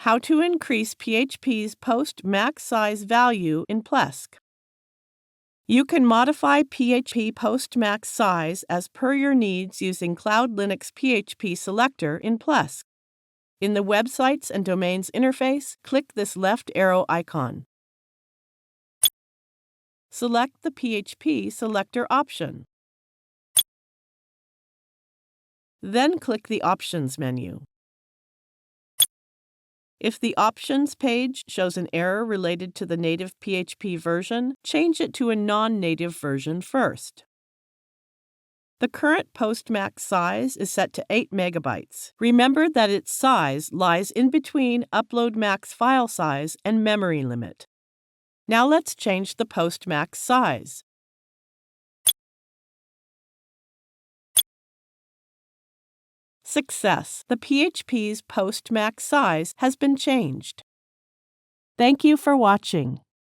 How to increase PHP's post max size value in Plesk. You can modify PHP post max size as per your needs using CloudLinux PHP Selector in Plesk. In the Websites and Domains interface, click this left arrow icon. Select the PHP Selector option. Then click the Options menu. If the Options page shows an error related to the native PHP version, change it to a non-native version first. The current post max size is set to 8 megabytes. Remember that its size lies in between upload max file size and memory limit. Now let's change the post max size. Success! The PHP's post max size has been changed. Thank you for watching.